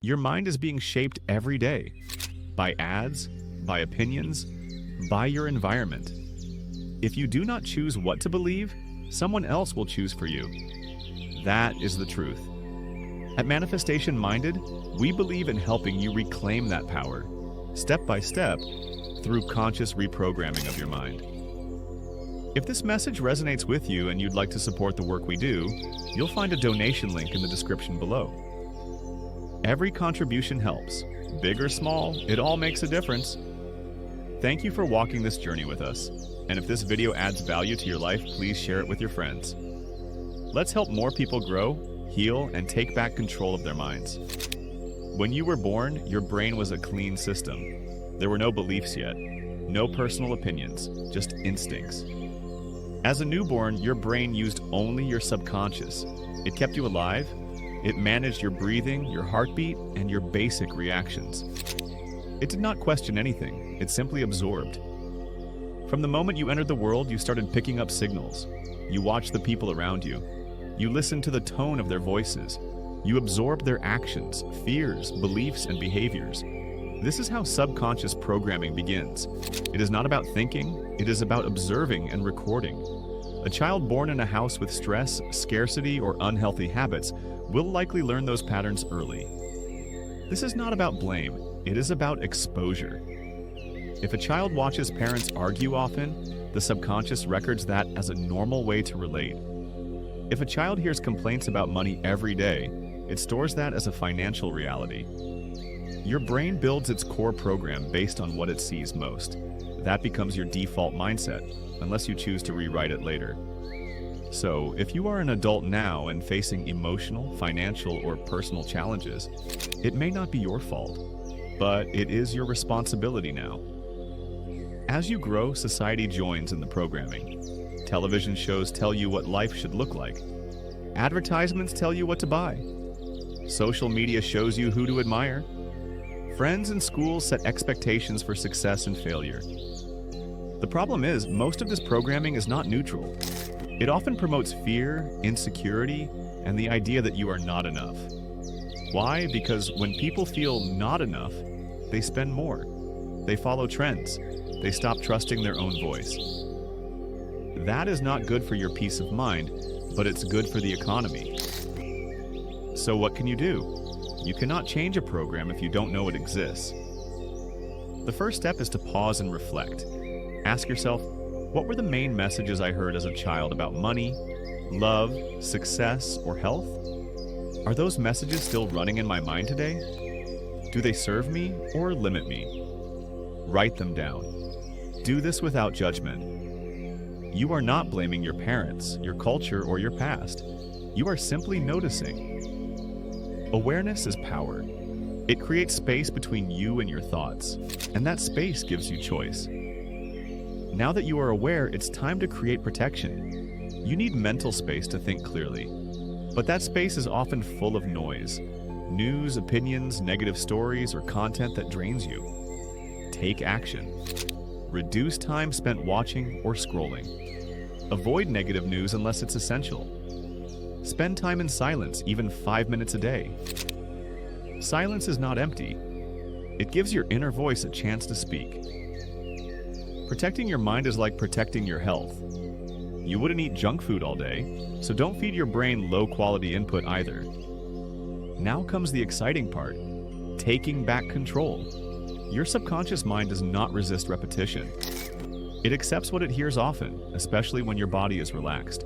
Your mind is being shaped every day by ads, by opinions, by your environment. If you do not choose what to believe, someone else will choose for you. That is the truth. At Manifestation Minded, we believe in helping you reclaim that power, step by step, through conscious reprogramming of your mind. If this message resonates with you and you'd like to support the work we do, you'll find a donation link in the description below. Every contribution helps. Big or small, it all makes a difference. Thank you for walking this journey with us. And if this video adds value to your life, please share it with your friends. Let's help more people grow, heal, and take back control of their minds. When you were born, your brain was a clean system. There were no beliefs yet, no personal opinions, just instincts. As a newborn, your brain used only your subconscious. It kept you alive. It managed your breathing, your heartbeat, and your basic reactions. It did not question anything. It simply absorbed. From the moment you entered the world, you started picking up signals. You watched the people around you. You listened to the tone of their voices. You absorbed their actions, fears, beliefs, and behaviors. This is how subconscious programming begins. It is not about thinking, it is about observing and recording. A child born in a house with stress, scarcity, or unhealthy habits will likely learn those patterns early. This is not about blame, it is about exposure. If a child watches parents argue often, the subconscious records that as a normal way to relate. If a child hears complaints about money every day, it stores that as a financial reality. Your brain builds its core program based on what it sees most. That becomes your default mindset, unless you choose to rewrite it later. So, if you are an adult now and facing emotional, financial, or personal challenges, it may not be your fault, but it is your responsibility now. As you grow, society joins in the programming. Television shows tell you what life should look like. Advertisements tell you what to buy. Social media shows you who to admire. Friends and schools set expectations for success and failure. The problem is, most of this programming is not neutral. It often promotes fear, insecurity, and the idea that you are not enough. Why? Because when people feel not enough, they spend more. They follow trends. They stop trusting their own voice. That is not good for your peace of mind, but it's good for the economy. So what can you do? You cannot change a program if you don't know it exists. The first step is to pause and reflect. Ask yourself, what were the main messages I heard as a child about money, love, success, or health? Are those messages still running in my mind today? Do they serve me or limit me? Write them down. Do this without judgment. You are not blaming your parents, your culture, or your past. You are simply noticing. Awareness is power. It creates space between you and your thoughts, and that space gives you choice. Now that you are aware, it's time to create protection. You need mental space to think clearly, but that space is often full of noise. News, opinions, negative stories, or content that drains you. Take action. Reduce time spent watching or scrolling. Avoid negative news unless it's essential. Spend time in silence, even 5 minutes a day. Silence is not empty. It gives your inner voice a chance to speak. Protecting your mind is like protecting your health. You wouldn't eat junk food all day, so don't feed your brain low-quality input either. Now comes the exciting part, taking back control. Your subconscious mind does not resist repetition. It accepts what it hears often, especially when your body is relaxed.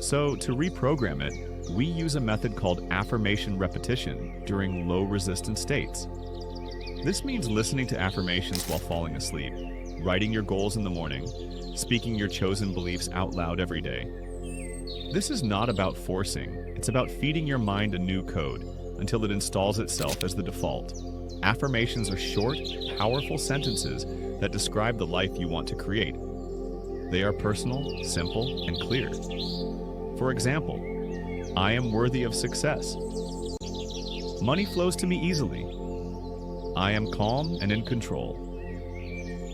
So, to reprogram it, we use a method called affirmation repetition during low-resistance states. This means listening to affirmations while falling asleep, writing your goals in the morning, speaking your chosen beliefs out loud every day. This is not about forcing, it's about feeding your mind a new code until it installs itself as the default. Affirmations are short, powerful sentences that describe the life you want to create. They are personal, simple, and clear. For example, I am worthy of success. Money flows to me easily. I am calm and in control.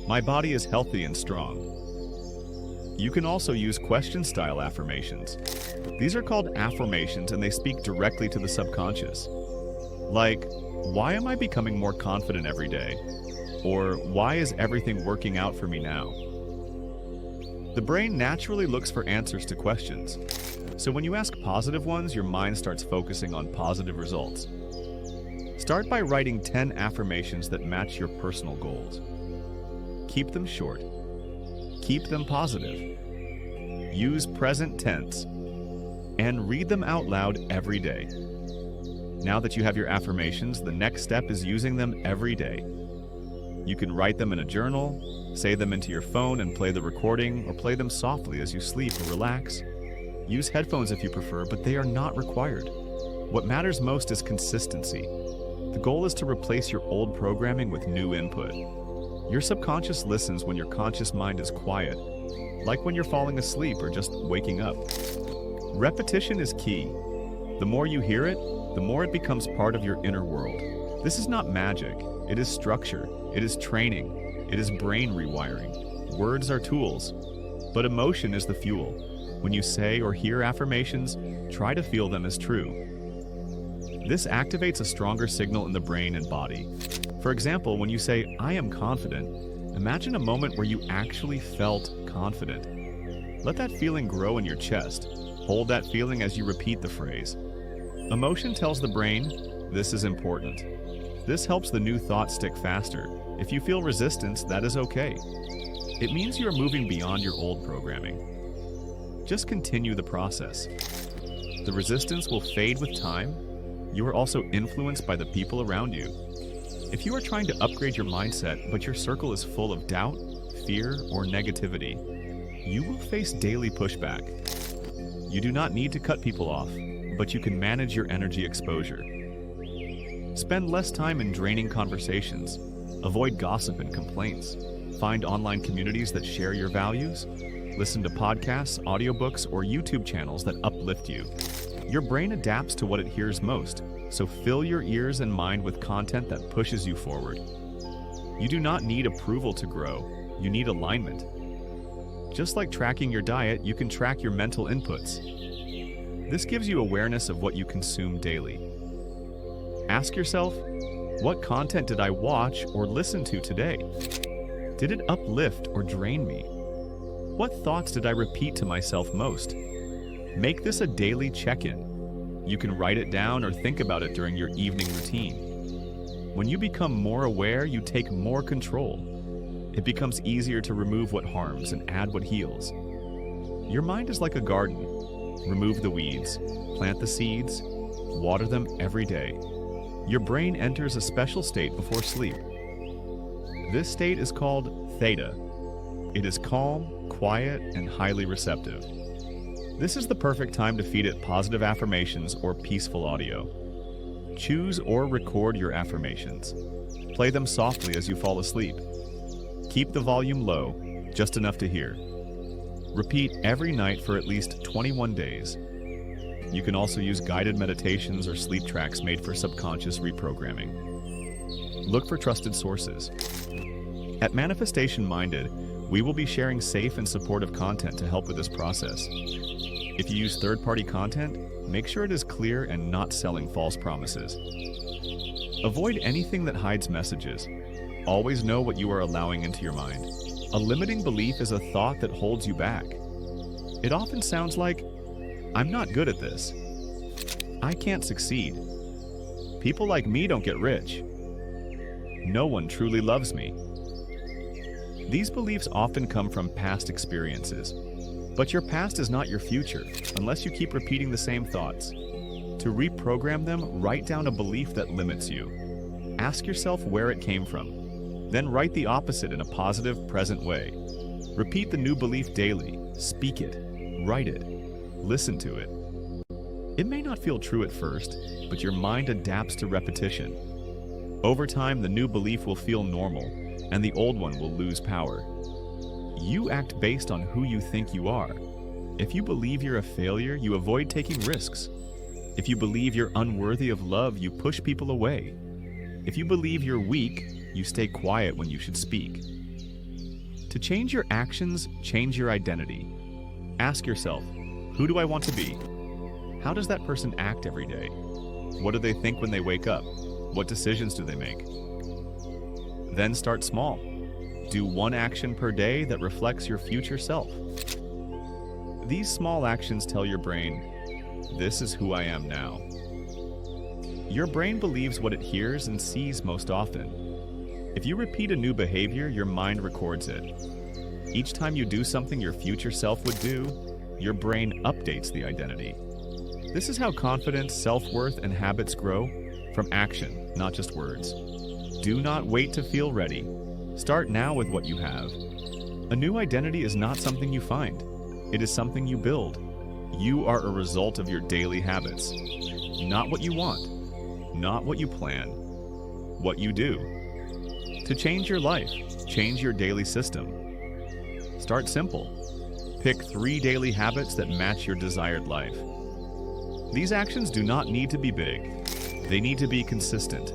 My body is healthy and strong. You can also use question-style affirmations. These are called affirmations and they speak directly to the subconscious. Like, why am I becoming more confident every day? Or why is everything working out for me now? The brain naturally looks for answers to questions. So when you ask positive ones, your mind starts focusing on positive results. Start by writing 10 affirmations that match your personal goals. Keep them short. Keep them positive. Use present tense. And read them out loud every day. Now that you have your affirmations, the next step is using them every day. You can write them in a journal, say them into your phone and play the recording, or play them softly as you sleep or relax. Use headphones if you prefer, but they are not required. What matters most is consistency. The goal is to replace your old programming with new input. Your subconscious listens when your conscious mind is quiet, like when you're falling asleep or just waking up. Repetition is key. The more you hear it, the more it becomes part of your inner world. This is not magic. It is structure. It is training. It is brain rewiring. Words are tools, but emotion is the fuel. When you say or hear affirmations, try to feel them as true. This activates a stronger signal in the brain and body. For example, when you say, "I am confident," imagine a moment where you actually felt confident. Let that feeling grow in your chest. Hold that feeling as you repeat the phrase. Emotion tells the brain, this is important. This helps the new thought stick faster. If you feel resistance, that is okay. It means you are moving beyond your old programming. Just continue the process. The resistance will fade with time. You are also influenced by the people around you. If you are trying to upgrade your mindset, but your circle is full of doubt, fear, or negativity, you will face daily pushback. You do not need to cut people off, but you can manage your energy exposure. Spend less time in draining conversations. Avoid gossip and complaints. Find online communities that share your values. Listen to podcasts, audiobooks, or YouTube channels that uplift you. Your brain adapts to what it hears most, so fill your ears and mind with content that pushes you forward. You do not need approval to grow. You need alignment. Just like tracking your diet, you can track your mental inputs. This gives you awareness of what you consume daily. Ask yourself, what content did I watch or listen to today? Did it uplift or drain me? What thoughts did I repeat to myself most? Make this a daily check-in. You can write it down or think about it during your evening routine. When you become more aware, you take more control. It becomes easier to remove what harms and add what heals. Your mind is like a garden. Remove the weeds, plant the seeds, water them every day. Your brain enters a special state before sleep. This state is called theta. It is calm, quiet, and highly receptive. This is the perfect time to feed it positive affirmations or peaceful audio. Choose or record your affirmations. Play them softly as you fall asleep. Keep the volume low, just enough to hear. Repeat every night for at least 21 days. You can also use guided meditations or sleep tracks made for subconscious reprogramming. Look for trusted sources. At Manifestation Minded, we will be sharing safe and supportive content to help with this process. If you use third-party content, make sure it is clear and not selling false promises. Avoid anything that hides messages. Always know what you are allowing into your mind. A limiting belief is a thought that holds you back. It often sounds like, I'm not good at this. I can't succeed. People like me don't get rich. No one truly loves me. These beliefs often come from past experiences. But your past is not your future unless you keep repeating the same thoughts. To reprogram them, write down a belief that limits you. Ask yourself where it came from. Then write the opposite in a positive, present way. Repeat the new belief daily. Speak it. Write it. Listen to it. It may not feel true at first, but your mind adapts to repetition. Over time, the new belief will feel normal, and the old one will lose power. You act based on who you think you are. If you believe you're a failure, you avoid taking risks. If you believe you're unworthy of love, you push people away. If you believe you're weak, you stay quiet when you should speak. To change your actions, change your identity. Ask yourself, who do I want to be? How does that person act every day? What do they think when they wake up? What decisions do they make? Then start small. Do one action per day that reflects your future self. These small actions tell your brain, this is who I am now. Your brain believes what it hears and sees most often. If you repeat a new behavior, your mind records it. Each time you do something your future self would do, your brain updates the identity. This is how confidence, self-worth, and habits grow from action, not just words. Do not wait to feel ready. Start now with what you have. A new identity is not something you find. It is something you build. You are a result of your daily habits. Not what you want, not what you plan, what you do. To change your life, change your daily system. Start simple. Pick 3 daily habits that match your desired life. These actions do not need to be big. They need to be consistent.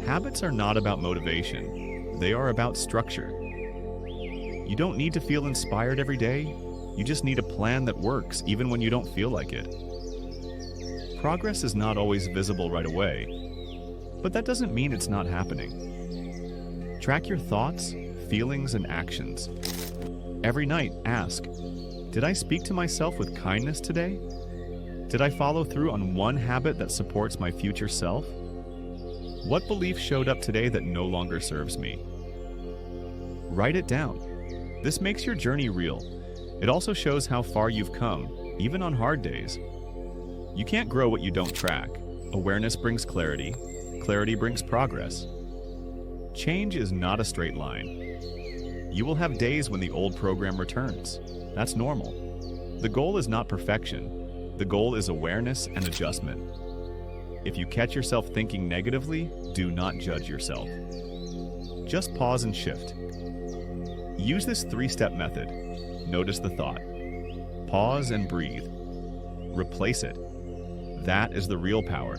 Habits are not about motivation. They are about structure. You don't need to feel inspired every day. You just need a plan that works even when you don't feel like it. Progress is not always visible right away, but that doesn't mean it's not happening. Track your thoughts, feelings, and actions. Every night, ask, did I speak to myself with kindness today? Did I follow through on one habit that supports my future self? What belief showed up today that no longer serves me? Write it down. This makes your journey real. It also shows how far you've come, even on hard days. You can't grow what you don't track. Awareness brings clarity. Clarity brings progress. Change is not a straight line. You will have days when the old program returns. That's normal. The goal is not perfection. The goal is awareness and adjustment. If you catch yourself thinking negatively, do not judge yourself. Just pause and shift. Use this 3-step method. Notice the thought. Pause and breathe. Replace it. That is the real power.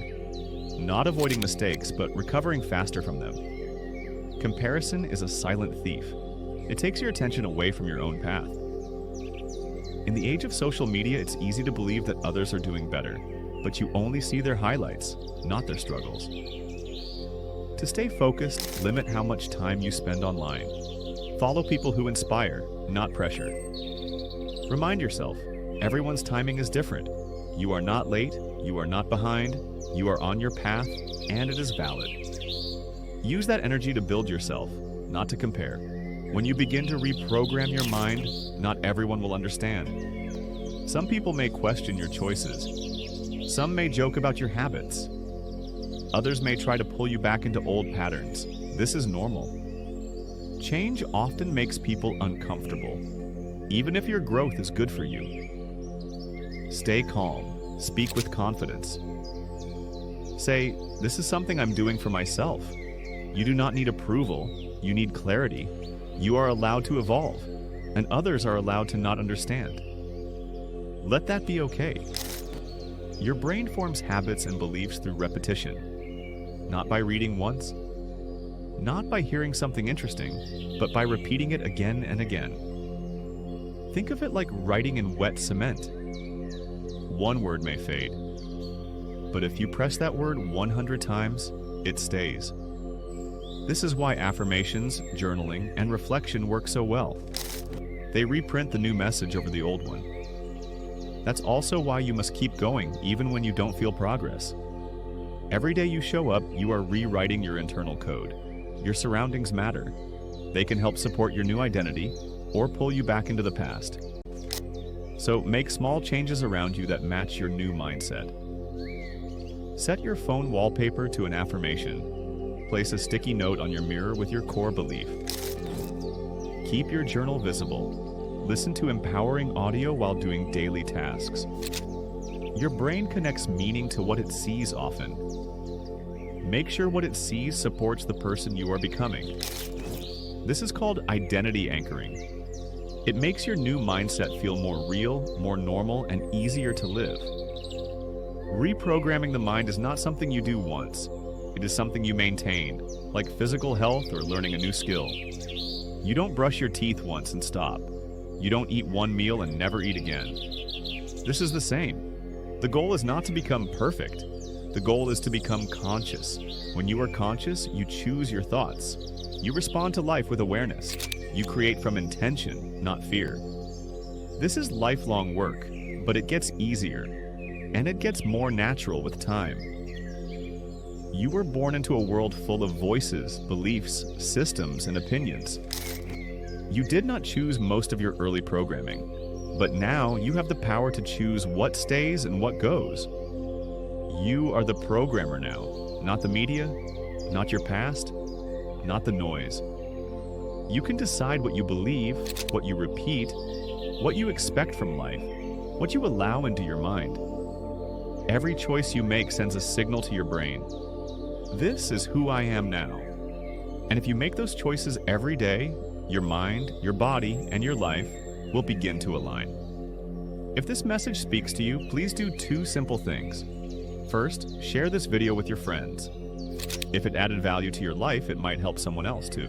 Not avoiding mistakes, but recovering faster from them. Comparison is a silent thief. It takes your attention away from your own path. In the age of social media, it's easy to believe that others are doing better, but you only see their highlights, not their struggles. To stay focused, limit how much time you spend online. Follow people who inspire, not pressure. Remind yourself, everyone's timing is different. You are not late, you are not behind, you are on your path, and it is valid. Use that energy to build yourself, not to compare. When you begin to reprogram your mind, not everyone will understand. Some people may question your choices. Some may joke about your habits. Others may try to pull you back into old patterns. This is normal. Change often makes people uncomfortable, even if your growth is good for you. Stay calm. Speak with confidence. Say, this is something I'm doing for myself. You do not need approval. You need clarity. You are allowed to evolve, and others are allowed to not understand. Let that be okay. Your brain forms habits and beliefs through repetition, not by reading once, not by hearing something interesting, but by repeating it again and again. Think of it like writing in wet cement. One word may fade, but if you press that word 100 times, it stays. This is why affirmations, journaling, and reflection work so well. They reprint the new message over the old one. That's also why you must keep going even when you don't feel progress. Every day you show up, you are rewriting your internal code. Your surroundings matter. They can help support your new identity or pull you back into the past. So make small changes around you that match your new mindset. Set your phone wallpaper to an affirmation. Place a sticky note on your mirror with your core belief. Keep your journal visible. Listen to empowering audio while doing daily tasks. Your brain connects meaning to what it sees often. Make sure what it sees supports the person you are becoming. This is called identity anchoring. It makes your new mindset feel more real, more normal, and easier to live. Reprogramming the mind is not something you do once. It is something you maintain, like physical health or learning a new skill. You don't brush your teeth once and stop. You don't eat one meal and never eat again. This is the same. The goal is not to become perfect. The goal is to become conscious. When you are conscious, you choose your thoughts. You respond to life with awareness. You create from intention, not fear. This is lifelong work, but it gets easier, and it gets more natural with time. You were born into a world full of voices, beliefs, systems, and opinions. You did not choose most of your early programming, but now you have the power to choose what stays and what goes. You are the programmer now, not the media, not your past, not the noise. You can decide what you believe, what you repeat, what you expect from life, what you allow into your mind. Every choice you make sends a signal to your brain. This is who I am now. And if you make those choices every day, your mind, your body, and your life will begin to align. If this message speaks to you, please do 2 simple things. First, share this video with your friends. If it added value to your life, it might help someone else too.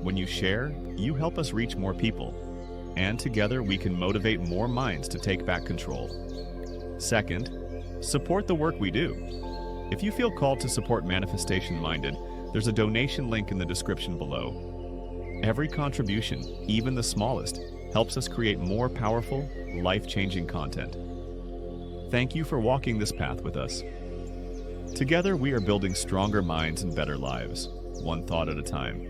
When you share, you help us reach more people, and together we can motivate more minds to take back control. Second, support the work we do. If you feel called to support Manifestation Minded, there's a donation link in the description below. Every contribution, even the smallest, helps us create more powerful, life-changing content. Thank you for walking this path with us. Together, we are building stronger minds and better lives, one thought at a time.